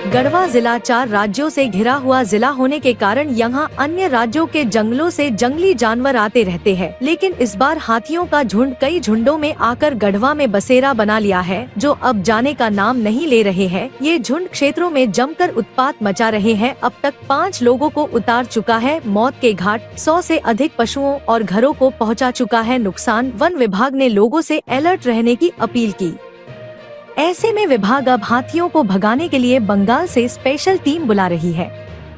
गढ़वा जिला 4 राज्यों से घिरा हुआ जिला होने के कारण यहाँ अन्य राज्यों के जंगलों से जंगली जानवर आते रहते हैं, लेकिन इस बार हाथियों का झुंड कई झुंडों में आकर गढ़वा में बसेरा बना लिया है, जो अब जाने का नाम नहीं ले रहे हैं। ये झुंड क्षेत्रों में जमकर उत्पात मचा रहे हैं। अब तक 5 लोगों को उतार चुका है मौत के घाट, 100 से अधिक पशुओं और घरों को पहुँचा चुका है नुकसान। वन विभाग ने लोगों से अलर्ट रहने की अपील की। ऐसे में विभाग अब हाथियों को भगाने के लिए बंगाल से स्पेशल टीम बुला रही है।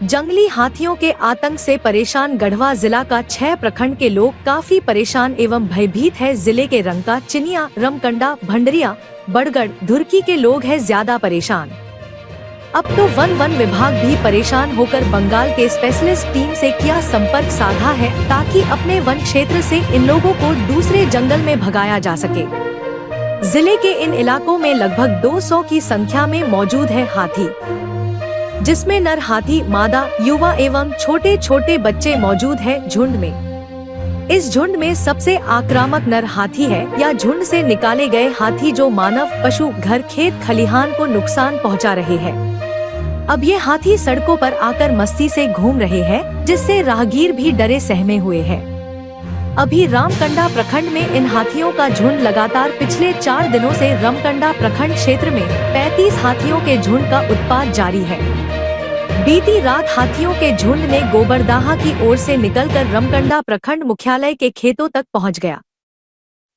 जंगली हाथियों के आतंक से परेशान गढ़वा जिला का 6 प्रखंड के लोग काफी परेशान एवं भयभीत है। जिले के रंका, चिनिया, रमकंडा, भंडरिया, बड़गढ़, धुरकी के लोग हैं ज्यादा परेशान। अब तो वन विभाग भी परेशान होकर बंगाल के स्पेशलिस्ट टीम से किया संपर्क साधा है, ताकि अपने वन क्षेत्र से इन लोगों को दूसरे जंगल में भगाया जा सके। जिले के इन इलाकों में लगभग 200 की संख्या में मौजूद है हाथी, जिसमें नर हाथी, मादा, युवा एवं छोटे छोटे बच्चे मौजूद है झुंड में। इस झुंड में सबसे आक्रामक नर हाथी है या झुंड से निकाले गए हाथी, जो मानव, पशु, घर, खेत खलिहान को नुकसान पहुंचा रहे हैं। अब ये हाथी सड़कों पर आकर मस्ती से घूम रहे हैं, जिससे राहगीर भी डरे सहमे हुए हैं। अभी रामकंडा प्रखंड में इन हाथियों का झुंड लगातार पिछले 4 दिनों से रमकंडा प्रखंड क्षेत्र में 35 हाथियों के झुंड का उत्पात जारी है। बीती रात हाथियों के झुंड ने गोबरदाहा की ओर से निकलकर रमकंडा प्रखंड मुख्यालय के खेतों तक पहुंच गया।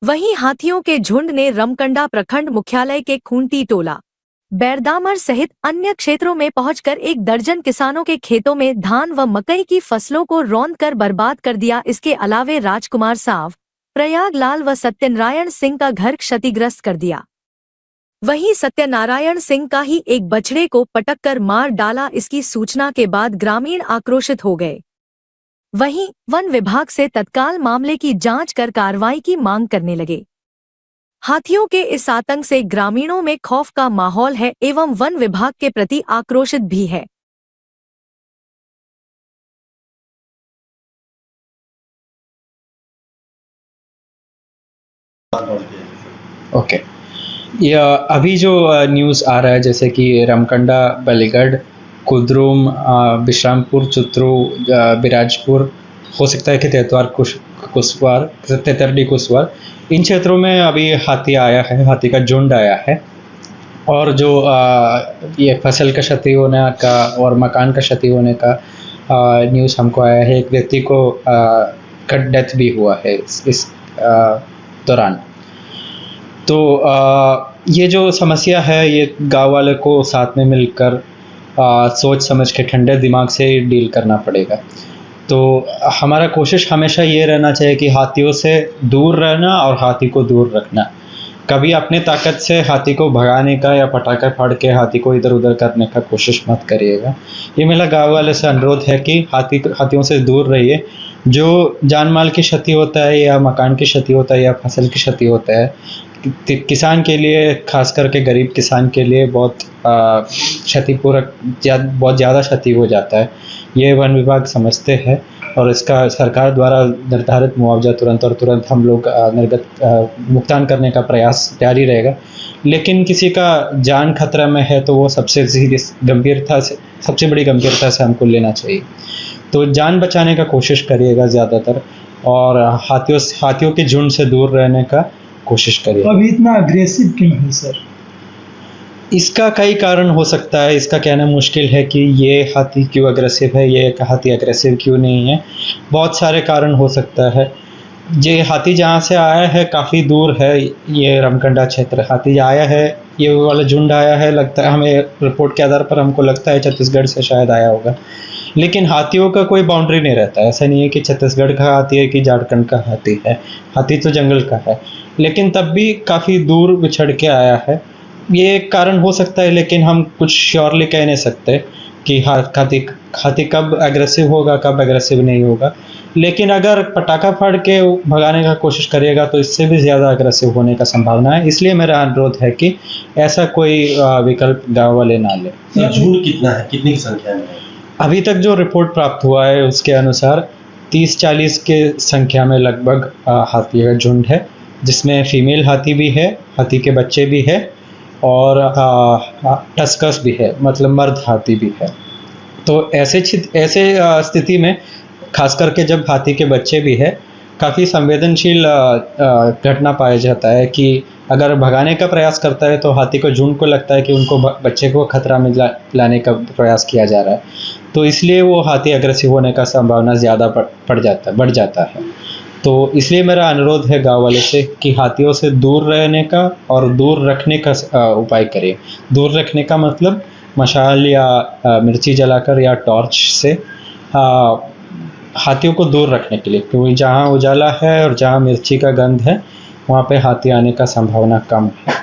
वहीं हाथियों के झुंड ने रमकंडा प्रखंड मुख्यालय के खूंटी टोला, बैरदामर सहित अन्य क्षेत्रों में पहुंचकर 1 दर्जन किसानों के खेतों में धान व मकई की फसलों को रौंद कर बर्बाद कर दिया। इसके अलावे राजकुमार साव, प्रयागलाल व सत्यनारायण सिंह का घर क्षतिग्रस्त कर दिया। वहीं सत्यनारायण सिंह का ही एक बछड़े को पटक कर मार डाला। इसकी सूचना के बाद ग्रामीण आक्रोशित हो गए। वहीं वन विभाग से तत्काल मामले की जांच कर कार्रवाई की मांग करने लगे। हाथियों के इस आतंक से ग्रामीणों में खौफ का माहौल है एवं वन विभाग के प्रति आक्रोशित भी है। ओके, अभी जो न्यूज़ आ रहा है, जैसे कि रमकंडा, बलीगढ़, कुद्रुम, बिश्रामपुर, चुत्रू, बिराजपुर, हो सकता है कि कुसवार, तेतरडी कुसवार, इन क्षेत्रों में अभी हाथी आया है, हाथी का झुंड आया है। और जो ये फसल का क्षति होने का और मकान का क्षति होने का न्यूज़ हमको आया है। एक व्यक्ति को का डेथ भी हुआ है इस दौरान। तो ये जो समस्या है, ये गांव वाले को साथ में मिलकर सोच समझ के ठंडे दिमाग से डील करना पड़ेगा। तो हमारा कोशिश हमेशा ये रहना चाहिए कि हाथियों से दूर रहना और हाथी को दूर रखना। कभी अपने ताकत से हाथी को भगाने का या पटाखा फाड़ के हाथी को इधर उधर करने का कोशिश मत करिएगा। ये मेरा गाँव वाले से अनुरोध है कि हाथियों से दूर रहिए। जो जान माल की क्षति होता है या मकान की क्षति होता है या फसल की क्षति होता है, किसान के लिए, खास करके गरीब किसान के लिए बहुत क्षतिपूरक, बहुत ज़्यादा क्षति हो जाता है। ये वन विभाग समझते हैं और इसका सरकार द्वारा निर्धारित मुआवजा तुरंत हम लोग निर्गत भुगतान करने का प्रयास जारी रहेगा। लेकिन किसी का जान खतरा में है तो वो सबसे बड़ी गंभीरता से हमको लेना चाहिए। तो जान बचाने का कोशिश करिएगा ज़्यादातर, और हाथियों के झुंड से दूर रहने का कोशिश करिए। अभी इतना अग्रेसिव क्यों है सर? इसका कई कारण हो सकता है। इसका कहना मुश्किल है कि ये हाथी क्यों अग्रेसिव है, ये हाथी अग्रेसिव क्यों नहीं है। बहुत सारे कारण हो सकता है। ये हाथी जहाँ से आया है काफ़ी दूर है, ये रमकंडा क्षेत्र। हाथी आया है, ये वाला झुंड आया है, लगता है हमें रिपोर्ट के आधार पर हमको लगता है छत्तीसगढ़ से शायद आया होगा। लेकिन हाथियों का कोई बाउंड्री नहीं रहता है। ऐसा नहीं है कि छत्तीसगढ़ का हाथी है कि झारखंड का हाथी है। हाथी तो जंगल का है, लेकिन तब भी काफ़ी दूर बिछड़ के आया है। ये एक कारण हो सकता है, लेकिन हम कुछ श्योरली कह नहीं सकते कि हाथी कब एग्रेसिव होगा, कब एग्रेसिव नहीं होगा। लेकिन अगर पटाखा फाड़ के भगाने का कोशिश करिएगा तो इससे भी ज़्यादा एग्रेसिव होने का संभावना है। इसलिए मेरा अनुरोध है कि ऐसा कोई विकल्प गाँव वाले ना लें। झुंड कितना है, कितनी की संख्या में है? अभी तक जो रिपोर्ट प्राप्त हुआ है उसके अनुसार 30-40 के संख्या में लगभग हाथी का झुंड है, जिसमें फीमेल हाथी भी है, हाथी के बच्चे भी है और टस्कस भी है, मतलब मर्द हाथी भी है। तो ऐसे स्थिति में खास करके जब हाथी के बच्चे भी है, काफ़ी संवेदनशील घटना पाया जाता है कि अगर भगाने का प्रयास करता है तो हाथी को झुंड को लगता है कि उनको बच्चे को खतरा में लाने का प्रयास किया जा रहा है, तो इसलिए वो हाथी अग्रेसिव होने का संभावना ज़्यादा बढ़ जाता है। तो इसलिए मेरा अनुरोध है गांव वालों से कि हाथियों से दूर रहने का और दूर रखने का उपाय करें। दूर रखने का मतलब मशाल या मिर्ची जलाकर या टॉर्च से हाथियों को दूर रखने के लिए, क्योंकि जहाँ उजाला है और जहाँ मिर्ची का गंध है वहाँ पे हाथी आने का संभावना कम है।